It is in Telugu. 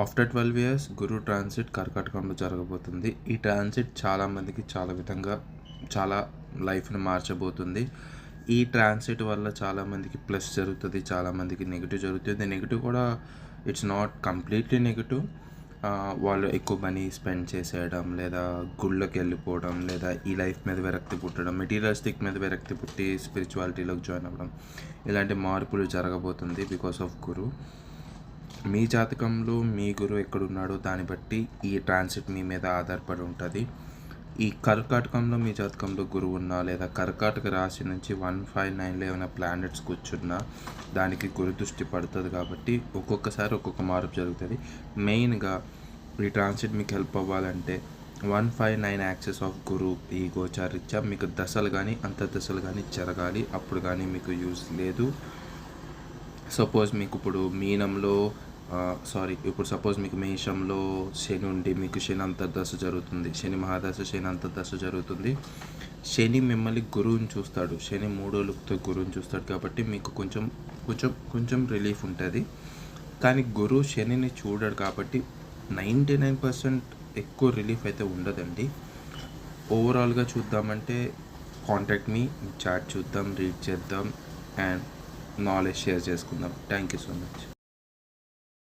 ఆఫ్టర్ 12 ఇయర్స్ గురు ట్రాన్సిట్ కర్కాటకంలో జరగబోతుంది. ఈ ట్రాన్సిట్ చాలామందికి చాలా విధంగా చాలా లైఫ్ని మార్చబోతుంది. ఈ ట్రాన్సిట్ వల్ల చాలామందికి ప్లస్ జరుగుతుంది, చాలామందికి నెగిటివ్ జరుగుతుంది. నెగిటివ్ కూడా ఇట్స్ నాట్ కంప్లీట్లీ నెగిటివ్. వాళ్ళు ఎక్కువ మనీ స్పెండ్ చేసేయడం, లేదా గుళ్ళకి వెళ్ళిపోవడం, లేదా ఈ లైఫ్ మీద విరక్తి పుట్టడం, మెటీరియలిస్టిక్ మీద విరక్తి పుట్టి స్పిరిచువాలిటీలోకి జాయిన్ అవ్వడం, ఇలాంటి మార్పులు జరగబోతుంది బికాస్ ఆఫ్ గురు. మీ జాతకంలో మీ గురువు ఎక్కడున్నాడో దాన్ని బట్టి ఈ ట్రాన్సిట్ మీ మీద ఆధారపడి ఉంటుంది. ఈ కర్కాటకంలో మీ జాతకంలో గురువు ఉన్నా, లేదా కర్కాటక రాశి నుంచి 159లో ఏమైనా ప్లానెట్స్ కూర్చున్నా దానికి గురు దృష్టి పడుతుంది. కాబట్టి ఒక్కొక్కసారి ఒక్కొక్క మార్పు జరుగుతుంది. మెయిన్గా ఈ ట్రాన్సిట్ మీకు హెల్ప్ అవ్వాలంటే 159 యాక్సెస్ ఆఫ్ గురు ఈ గోచారీత్యా మీకు దశలు కానీ అంతర్దశలు కానీ జరగాలి. అప్పుడు కానీ మీకు యూజ్ లేదు. సపోజ్ మీకు ఇప్పుడు మీనంలో ఇప్పుడు సపోజ్ మీకు మేషంలో శని ఉండి మీకు శని అంతర్దశ జరుగుతుంది, శని మహాదశ, శని అంతర్దశ జరుగుతుంది. శని మిమ్మల్ని గురువుని చూస్తాడు, శని 3వ లుక్తో గురువుని చూస్తాడు. కాబట్టి మీకు కొంచెం కొంచెం కొంచెం రిలీఫ్ ఉంటుంది. కానీ గురువు శనిని చూడడు కాబట్టి 99% ఎక్కువ రిలీఫ్ అయితే ఉండదండి. ఓవరాల్గా చూద్దామంటే కాంటాక్ట్ మీ, చాట్ చూద్దాం, రీడ్ చేద్దాం అండ్ నాలెడ్జ్ షేర్ చేసుకుందాం. Thank you so much.